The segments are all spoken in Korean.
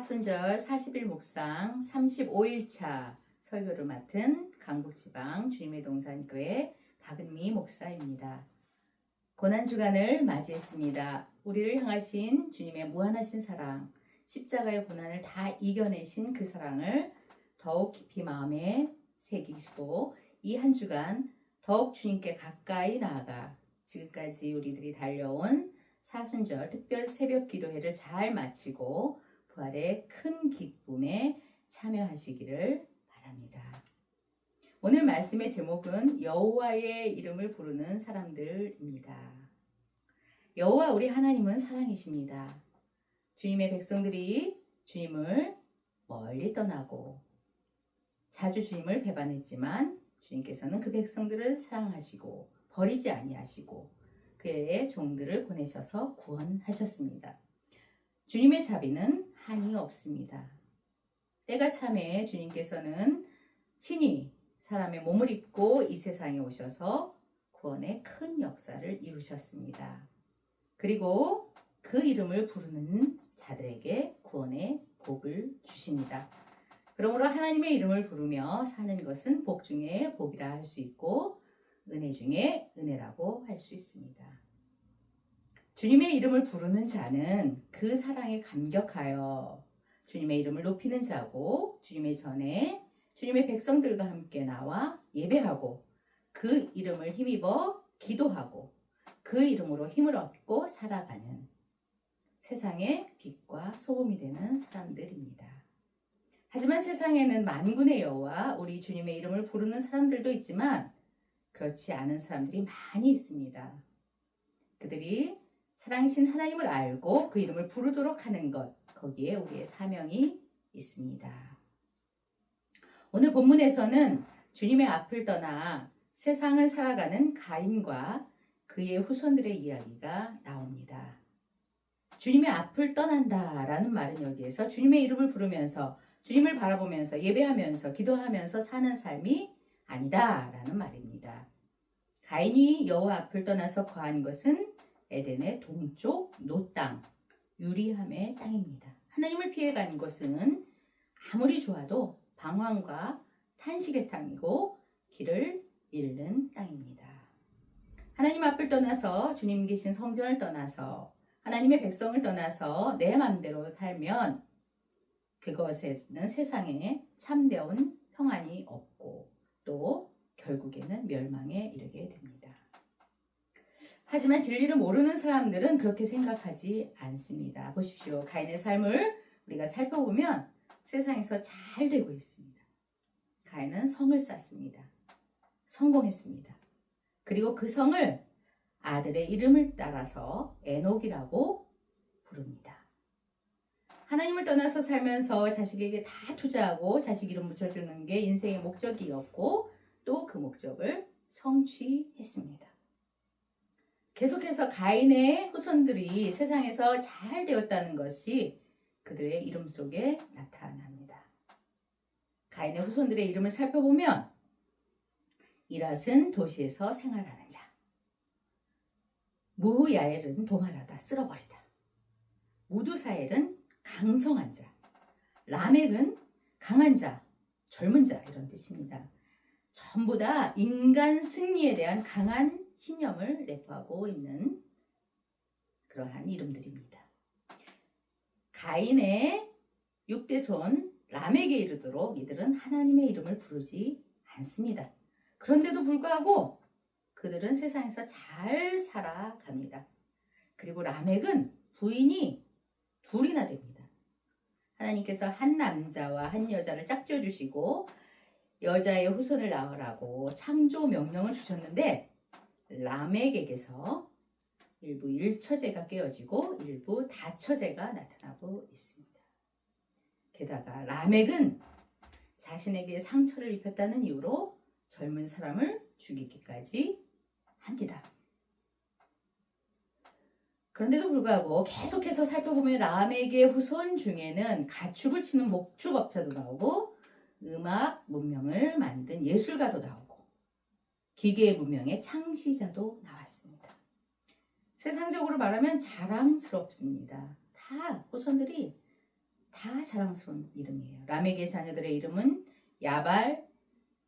사순절 40일 묵상 35일차 설교를 맡은 강북지방 주님의 동산교회 박은미 목사입니다. 고난주간을 맞이했습니다. 우리를 향하신 주님의 무한하신 사랑, 십자가의 고난을 다 이겨내신 그 사랑을 더욱 깊이 마음에 새기시고 이 한 주간 더욱 주님께 가까이 나아가 지금까지 우리들이 달려온 사순절 특별 새벽 기도회를 잘 마치고 부활의 큰 기쁨에 참여하시기를 바랍니다. 오늘 말씀의 제목은 여호와의 이름을 부르는 사람들입니다. 여호와 우리 하나님은 사랑이십니다. 주님의 백성들이 주님을 멀리 떠나고 자주 주님을 배반했지만 주님께서는 그 백성들을 사랑하시고 버리지 아니하시고 그의 종들을 보내셔서 구원하셨습니다. 주님의 자비는 한이 없습니다. 때가 참에 주님께서는 친히 사람의 몸을 입고 이 세상에 오셔서 구원의 큰 역사를 이루셨습니다. 그리고 그 이름을 부르는 자들에게 구원의 복을 주십니다. 그러므로 하나님의 이름을 부르며 사는 것은 복 중에 복이라 할 수 있고 은혜 중에 은혜라고 할 수 있습니다. 주님의 이름을 부르는 자는 그 사랑에 감격하여 주님의 이름을 높이는 자고 주님의 전에 주님의 백성들과 함께 나와 예배하고 그 이름을 힘입어 기도하고 그 이름으로 힘을 얻고 살아가는 세상의 빛과 소금이 되는 사람들입니다. 하지만 세상에는 만군의 여호와 우리 주님의 이름을 부르는 사람들도 있지만 그렇지 않은 사람들이 많이 있습니다. 그들이 사랑이신 하나님을 알고 그 이름을 부르도록 하는 것, 거기에 우리의 사명이 있습니다. 오늘 본문에서는 주님의 앞을 떠나 세상을 살아가는 가인과 그의 후손들의 이야기가 나옵니다. 주님의 앞을 떠난다라는 말은 여기에서 주님의 이름을 부르면서 주님을 바라보면서 예배하면서 기도하면서 사는 삶이 아니다라는 말입니다. 가인이 여호와 앞을 떠나서 거한 것은 에덴의 동쪽 노땅, 유리함의 땅입니다. 하나님을 피해간 곳은 아무리 좋아도 방황과 탄식의 땅이고 길을 잃는 땅입니다. 하나님 앞을 떠나서 주님 계신 성전을 떠나서 하나님의 백성을 떠나서 내 맘대로 살면 그것에는 세상에 참되온 평안이 없고 또 결국에는 멸망에 이르게 됩니다. 하지만 진리를 모르는 사람들은 그렇게 생각하지 않습니다. 보십시오. 가인의 삶을 우리가 살펴보면 세상에서 잘 되고 있습니다. 가인은 성을 쌓습니다. 성공했습니다. 그리고 그 성을 아들의 이름을 따라서 에녹이라고 부릅니다. 하나님을 떠나서 살면서 자식에게 다 투자하고 자식 이름 붙여주는 게 인생의 목적이었고 또 그 목적을 성취했습니다. 계속해서 가인의 후손들이 세상에서 잘 되었다는 것이 그들의 이름 속에 나타납니다. 가인의 후손들의 이름을 살펴보면 이랏은 도시에서 생활하는 자, 무후야엘은 도말하다 쓸어버리다, 무두사엘은 강성한 자, 라멕은 강한 자, 젊은 자 이런 뜻입니다. 전부 다 인간 승리에 대한 강한 신념을 내포하고 있는 그러한 이름들입니다. 가인의 6대손 라멕에 이르도록 이들은 하나님의 이름을 부르지 않습니다. 그런데도 불구하고 그들은 세상에서 잘 살아갑니다. 그리고 라멕은 부인이 둘이나 됩니다. 하나님께서 한 남자와 한 여자를 짝지어 주시고 여자의 후손을 낳으라고 창조 명령을 주셨는데 라멕에게서 일부 일처제가 깨어지고 일부 다처제가 나타나고 있습니다. 게다가 라멕은 자신에게 상처를 입혔다는 이유로 젊은 사람을 죽이기까지 합니다. 그런데도 불구하고 계속해서 살펴보면 라멕의 후손 중에는 가축을 치는 목축업자도 나오고 음악 문명을 만든 예술가도 나오고 기계 문명의 창시자도 나왔습니다. 세상적으로 말하면 자랑스럽습니다. 다 후손들이 다 자랑스러운 이름이에요. 라멕의 자녀들의 이름은 야발,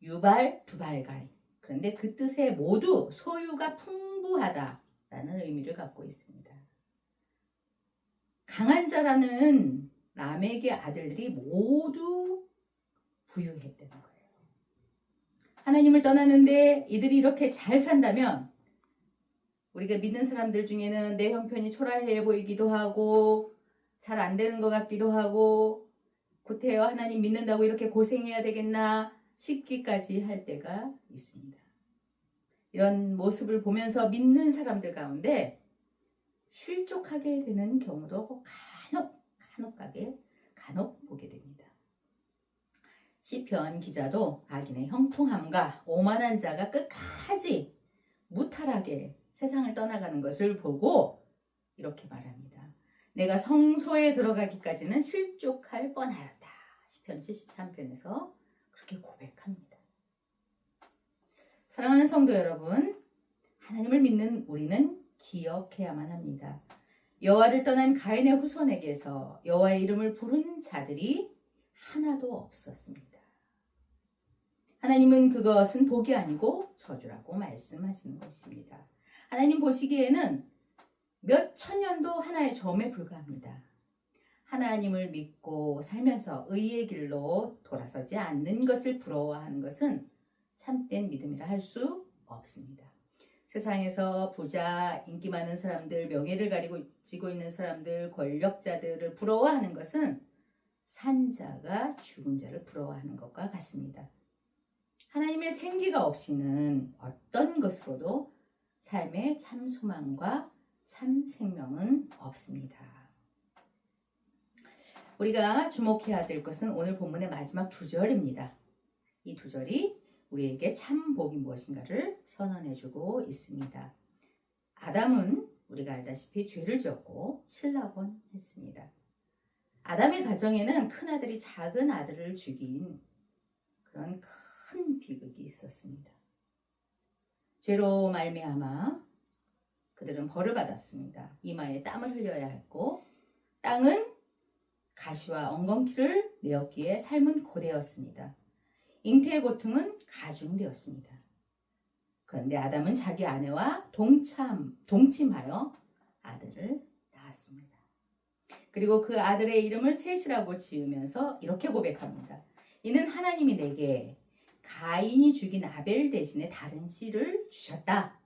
유발, 두발갈. 그런데 그 뜻에 모두 소유가 풍부하다라는 의미를 갖고 있습니다. 강한 자라는 라멕의 아들들이 모두 부유했다는 거예요. 하나님을 떠나는데 이들이 이렇게 잘 산다면 우리가 믿는 사람들 중에는 내 형편이 초라해 보이기도 하고 잘 안 되는 것 같기도 하고 구태여 하나님 믿는다고 이렇게 고생해야 되겠나 싶기까지 할 때가 있습니다. 이런 모습을 보면서 믿는 사람들 가운데 실족하게 되는 경우도 간혹 보게 됩니다. 시편 기자도 악인의 형통함과 오만한 자가 끝까지 무탈하게 세상을 떠나가는 것을 보고 이렇게 말합니다. 내가 성소에 들어가기까지는 실족할 뻔하였다. 시편 73편에서 그렇게 고백합니다. 사랑하는 성도 여러분, 하나님을 믿는 우리는 기억해야만 합니다. 여호와를 떠난 가인의 후손에게서 여호와의 이름을 부른 자들이 하나도 없었습니다. 하나님은 그것은 복이 아니고 저주라고 말씀하시는 것입니다. 하나님 보시기에는 몇 천년도 하나의 점에 불과합니다. 하나님을 믿고 살면서 의의 길로 돌아서지 않는 것을 부러워하는 것은 참된 믿음이라 할 수 없습니다. 세상에서 부자, 인기 많은 사람들, 명예를 가지고 있는 사람들, 권력자들을 부러워하는 것은 산 자가 죽은 자를 부러워하는 것과 같습니다. 하나님의 생기가 없이는 어떤 것으로도 삶의 참 소망과 참 생명은 없습니다. 우리가 주목해야 될 것은 오늘 본문의 마지막 두 절입니다. 이 두 절이 우리에게 참 복이 무엇인가를 선언해주고 있습니다. 아담은 우리가 알다시피 죄를 지었고 실락원 했습니다. 아담의 가정에는 큰아들이 작은 아들을 죽인 그런 큰 비극이 있었습니다. 죄로 말미암아 그들은 벌을 받았습니다. 이마에 땀을 흘려야 했고 땅은 가시와 엉겅퀴를 내었기에 삶은 고되었습니다. 잉태의 고통은 가중되었습니다. 그런데 아담은 자기 아내와 동침하여 아들을 낳았습니다. 그리고 그 아들의 이름을 셋이라고 지으면서 이렇게 고백합니다. 이는 하나님이 내게 가인이 죽인 아벨 대신에 다른 씨를 주셨다.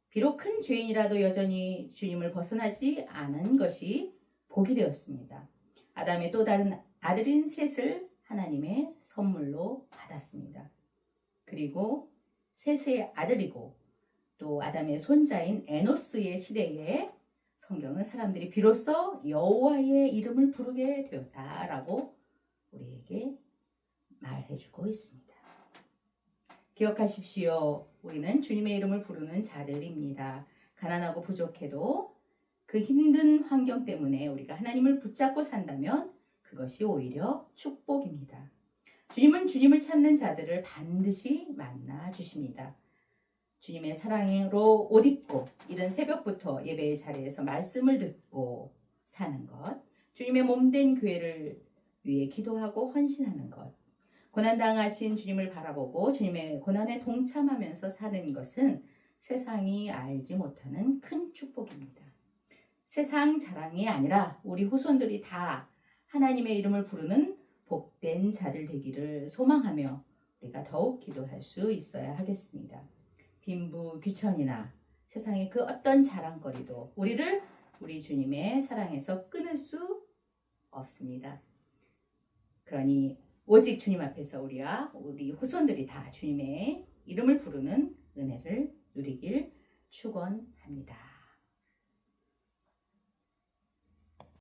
비록 큰 죄인이라도 여전히 주님을 벗어나지 않은 것이 복이 되었습니다. 아담의 또 다른 아들인 셋을 하나님의 선물로 받았습니다. 그리고 셋의 아들이고 또 아담의 손자인 에노스의 시대에 성경은 사람들이 비로소 여호와의 이름을 부르게 되었다라고 우리에게 말해주고 있습니다. 기억하십시오. 우리는 주님의 이름을 부르는 자들입니다. 가난하고 부족해도 그 힘든 환경 때문에 우리가 하나님을 붙잡고 산다면 그것이 오히려 축복입니다. 주님은 주님을 찾는 자들을 반드시 만나 주십니다. 주님의 사랑으로 옷 입고 이른 새벽부터 예배의 자리에서 말씀을 듣고 사는 것, 주님의 몸된 교회를 위해 기도하고 헌신하는 것, 고난당하신 주님을 바라보고 주님의 고난에 동참하면서 사는 것은 세상이 알지 못하는 큰 축복입니다. 세상 자랑이 아니라 우리 후손들이 다 하나님의 이름을 부르는 복된 자들 되기를 소망하며 우리가 더욱 기도할 수 있어야 하겠습니다. 빈부, 귀천이나 세상의 그 어떤 자랑거리도 우리를 우리 주님의 사랑에서 끊을 수 없습니다. 그러니 오직 주님 앞에서 우리 후손들이 다 주님의 이름을 부르는 은혜를 누리길 축원합니다.